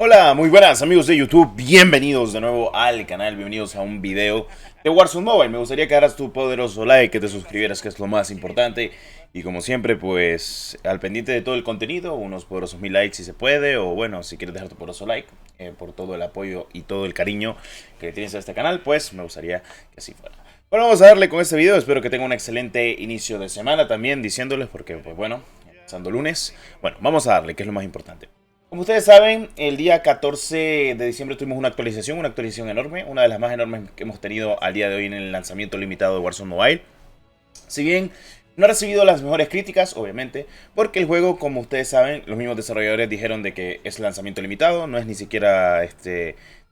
Hola, muy buenas amigos de YouTube, bienvenidos de nuevo al canal, bienvenidos a un video de Warzone Mobile. Me gustaría que hagas tu poderoso like, que te suscribieras, que es lo más importante. Y como siempre, pues al pendiente de todo el contenido, unos poderosos 1000 likes si se puede. O bueno, si quieres dejar tu poderoso like, por todo el apoyo y todo el cariño que tienes a este canal, pues me gustaría que así fuera. Bueno, vamos a darle con este video, espero que tenga un excelente inicio de semana también, diciéndoles porque pues bueno, empezando lunes. Bueno, vamos a darle, que es lo más importante. Como ustedes saben, el día 14 de diciembre tuvimos una actualización enorme, una de las más enormes que hemos tenido al día de hoy en el lanzamiento limitado de Warzone Mobile. Si bien no ha recibido las mejores críticas, obviamente, porque el juego, como ustedes saben, los mismos desarrolladores dijeron de que es lanzamiento limitado, no es ni siquiera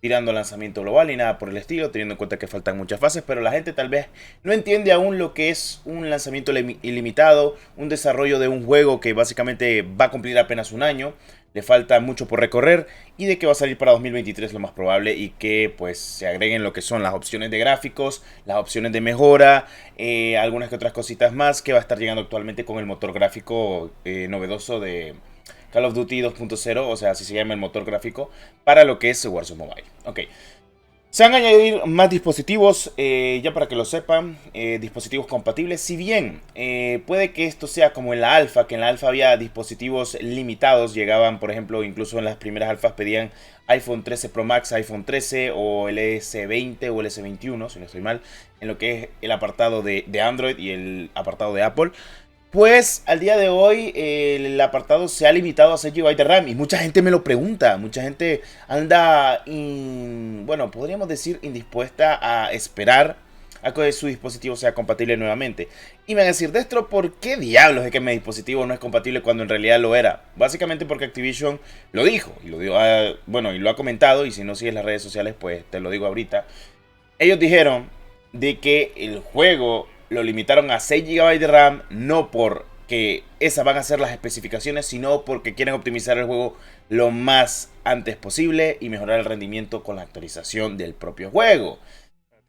tirando lanzamiento global ni nada por el estilo, teniendo en cuenta que faltan muchas fases, pero la gente tal vez no entiende aún lo que es un lanzamiento ilimitado, un desarrollo de un juego que básicamente va a cumplir apenas un año. Le falta mucho por recorrer y de que va a salir para 2023 lo más probable, y que pues se agreguen lo que son las opciones de gráficos, las opciones de mejora, algunas que otras cositas más que va a estar llegando actualmente con el motor gráfico novedoso de Call of Duty 2.0, o sea, así se llama el motor gráfico para lo que es Warzone Mobile. Ok. Se van a añadir más dispositivos, ya para que lo sepan, dispositivos compatibles. Si bien puede que esto sea como en la alfa, que en la alfa había dispositivos limitados, llegaban, por ejemplo, incluso en las primeras alfas pedían iPhone 13 Pro Max, iPhone 13 o el S20 o el S21, si no estoy mal, en lo que es el apartado de Android y el apartado de Apple. Pues al día de hoy el apartado se ha limitado a 6 GB de RAM y mucha gente me lo pregunta, mucha gente anda, bueno, podríamos decir indispuesta a esperar a que su dispositivo sea compatible nuevamente. Y me van a decir, Destro, ¿por qué diablos es que mi dispositivo no es compatible cuando en realidad lo era? Básicamente porque Activision lo dijo, y lo dijo, bueno, y lo ha comentado, y si no sigues las redes sociales, pues te lo digo ahorita. Ellos dijeron de que el juego lo limitaron a 6 GB de RAM, no porque esas van a ser las especificaciones, sino porque quieren optimizar el juego lo más antes posible y mejorar el rendimiento con la actualización del propio juego.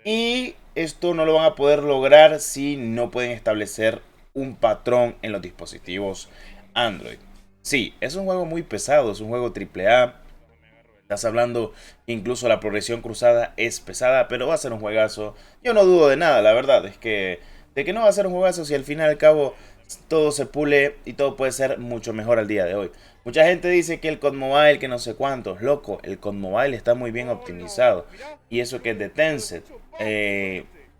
Y esto no lo van a poder lograr si no pueden establecer un patrón en los dispositivos Android. Sí, es un juego muy pesado, es un juego AAA. Estás hablando que incluso la progresión cruzada es pesada, pero va a ser un juegazo. Yo no dudo de nada, la verdad es que de que no va a ser un juegazo si al fin y al cabo todo se pule y todo puede ser mucho mejor al día de hoy. Mucha gente dice que el COD Mobile, que no sé cuántos, loco, el COD Mobile está muy bien optimizado. Y eso que es de Tencent,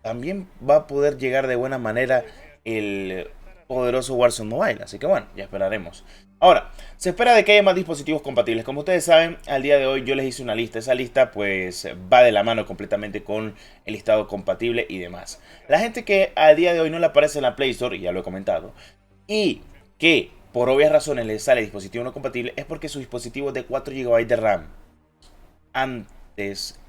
también va a poder llegar de buena manera el poderoso Warzone Mobile. Así que bueno, ya esperaremos. Ahora, se espera de que haya más dispositivos compatibles. Como ustedes saben, al día de hoy yo les hice una lista. Esa lista pues va de la mano completamente con el listado compatible y demás. La gente que al día de hoy no le aparece en la Play Store, y ya lo he comentado, y que por obvias razones les sale dispositivo no compatible, es porque su dispositivo es de 4 GB de RAM. Antes,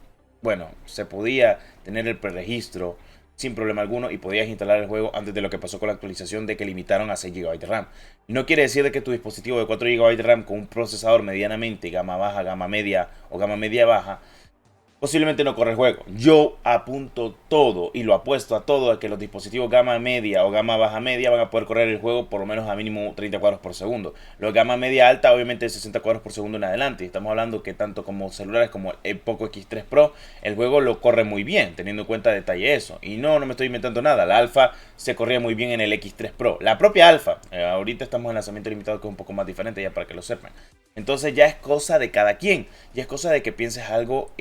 bueno, se podía tener el preregistro sin problema alguno y podías instalar el juego antes de lo que pasó con la actualización de que limitaron a 6 GB de RAM. No quiere decir de que tu dispositivo de 4 GB de RAM con un procesador medianamente gama baja, gama media o gama media baja posiblemente no corre el juego. Yo apunto todo y lo apuesto a todo a que los dispositivos gama media o gama baja media van a poder correr el juego por lo menos a mínimo 30 cuadros por segundo. Los gama media alta obviamente de 60 cuadros por segundo en adelante. Estamos hablando que tanto como celulares como el Poco X3 Pro, el juego lo corre muy bien, teniendo en cuenta detalle eso. Y no me estoy inventando nada. La alfa se corría muy bien en el X3 Pro. La propia alfa, ahorita estamos en lanzamiento limitado, que es un poco más diferente, ya para que lo sepan. Entonces ya es cosa de cada quien, ya es cosa de que pienses algo,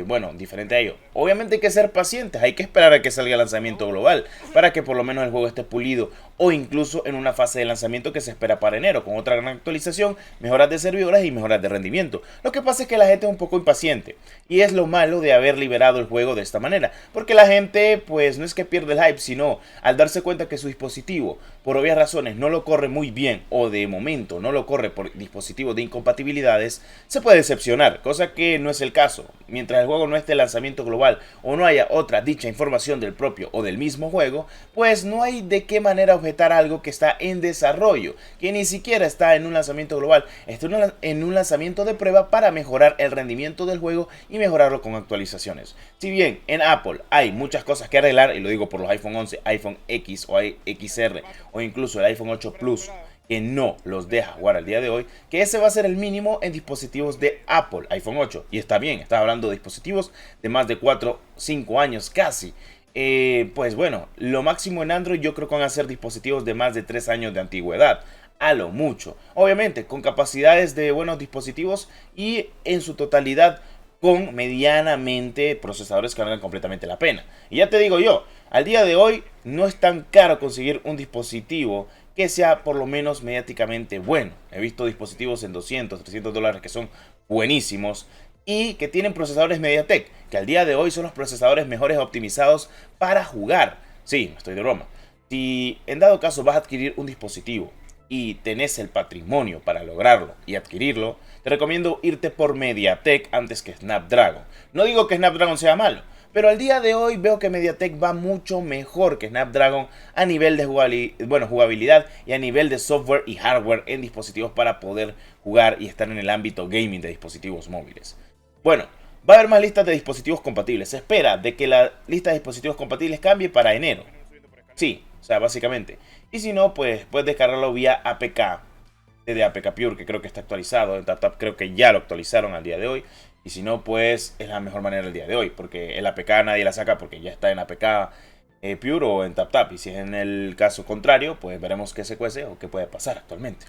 bueno, diferente a ello. Obviamente hay que ser pacientes, hay que esperar a que salga el lanzamiento global para que por lo menos el juego esté pulido, o incluso en una fase de lanzamiento que se espera para enero, con otra gran actualización, mejoras de servidores y mejoras de rendimiento. Lo que pasa es que la gente es un poco impaciente, y es lo malo de haber liberado el juego de esta manera, porque la gente pues no es que pierde el hype, sino al darse cuenta que su dispositivo, por obvias razones, no lo corre muy bien, o de momento no lo corre por dispositivos de incompatibilidades, se puede decepcionar, cosa que no es el caso. Mientras el juego no esté en lanzamiento global o no haya otra dicha información del propio o del mismo juego, pues no hay de qué manera objetar algo que está en desarrollo, que ni siquiera está en un lanzamiento global, está en un lanzamiento de prueba para mejorar el rendimiento del juego y mejorarlo con actualizaciones. Si bien en Apple hay muchas cosas que arreglar, y lo digo por los iPhone 11, iPhone X o XR o incluso el iPhone 8 Plus, que no los deja jugar al día de hoy, que ese va a ser el mínimo en dispositivos de Apple, iPhone 8. Y está bien, está hablando de dispositivos de más de 4, 5 años casi. Pues bueno, lo máximo en Android yo creo que van a ser dispositivos de más de 3 años de antigüedad. A lo mucho. Obviamente, con capacidades de buenos dispositivos y en su totalidad con medianamente procesadores que valgan completamente la pena. Y ya te digo yo, al día de hoy no es tan caro conseguir un dispositivo que sea por lo menos mediáticamente bueno. He visto dispositivos en 200, 300 dólares que son buenísimos y que tienen procesadores MediaTek, que al día de hoy son los procesadores mejores optimizados para jugar. Sí, no estoy de broma. Si en dado caso vas a adquirir un dispositivo y tenés el patrimonio para lograrlo y adquirirlo, te recomiendo irte por MediaTek antes que Snapdragon. No digo que Snapdragon sea malo, pero al día de hoy veo que MediaTek va mucho mejor que Snapdragon a nivel de jugabilidad y a nivel de software y hardware en dispositivos para poder jugar y estar en el ámbito gaming de dispositivos móviles. Bueno, va a haber más listas de dispositivos compatibles. Se espera de que la lista de dispositivos compatibles cambie para enero. Sí, o sea, básicamente. Y si no, pues puedes descargarlo vía APK, desde APK Pure, que creo que está actualizado. En TapTap creo que ya lo actualizaron al día de hoy. Y si no, pues es la mejor manera el día de hoy, porque el APK nadie la saca porque ya está en APK Pure o en TapTap. Y si es en el caso contrario, pues veremos qué se cuece o qué puede pasar actualmente.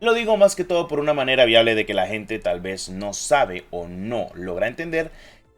Lo digo más que todo por una manera viable de que la gente tal vez no sabe o no logra entender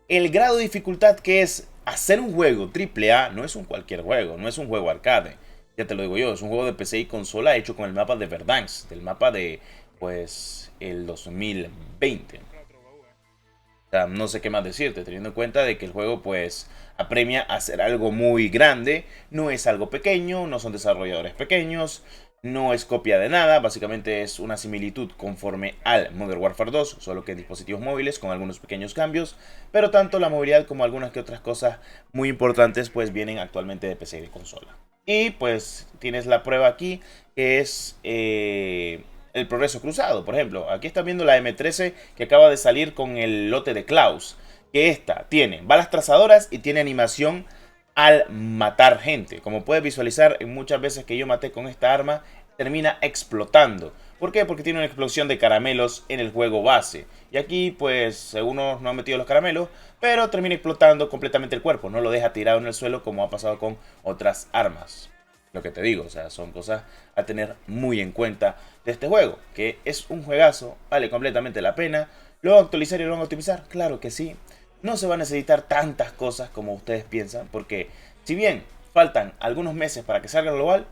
el grado de dificultad que es hacer un juego AAA. No es un cualquier juego, no es un juego arcade. Ya te lo digo yo, es un juego de PC y consola hecho con el mapa de Verdansk, del mapa de, pues, el 2020. O sea, no sé qué más decirte, teniendo en cuenta de que el juego, pues, apremia a hacer algo muy grande. No es algo pequeño, no son desarrolladores pequeños, no es copia de nada. Básicamente es una similitud conforme al Modern Warfare 2, solo que en dispositivos móviles con algunos pequeños cambios. Pero tanto la movilidad como algunas que otras cosas muy importantes, pues, vienen actualmente de PC y de consola. Y pues tienes la prueba aquí, que es el progreso cruzado. Por ejemplo, aquí están viendo la M13 que acaba de salir con el lote de Klaus. Que esta tiene balas trazadoras y tiene animación al matar gente. Como puedes visualizar, en muchas veces que yo maté con esta arma, termina explotando. ¿Por qué? Porque tiene una explosión de caramelos en el juego base. Y aquí, pues, algunos no han metido los caramelos, pero termina explotando completamente el cuerpo. No lo deja tirado en el suelo como ha pasado con otras armas. Lo que te digo, o sea, son cosas a tener muy en cuenta de este juego. Que es un juegazo, vale completamente la pena. ¿Lo van a actualizar y lo van a optimizar? Claro que sí. No se va a necesitar tantas cosas como ustedes piensan, porque si bien faltan algunos meses para que salga global,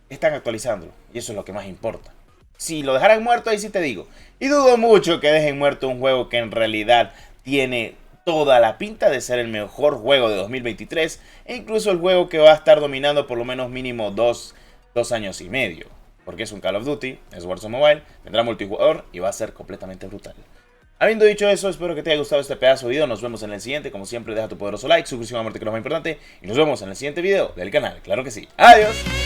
están actualizándolo. Y eso es lo que más importa. Si lo dejaran muerto, ahí sí te digo. Y dudo mucho que dejen muerto un juego que en realidad tiene toda la pinta de ser el mejor juego de 2023. E incluso el juego que va a estar dominando por lo menos mínimo 2 años y medio. Porque es un Call of Duty, es Warzone Mobile, tendrá multijugador y va a ser completamente brutal. Habiendo dicho eso, espero que te haya gustado este pedazo de video. Nos vemos en el siguiente. Como siempre, deja tu poderoso like, suscripción a muerte, que es lo más importante. Y nos vemos en el siguiente video del canal. Claro que sí. ¡Adiós!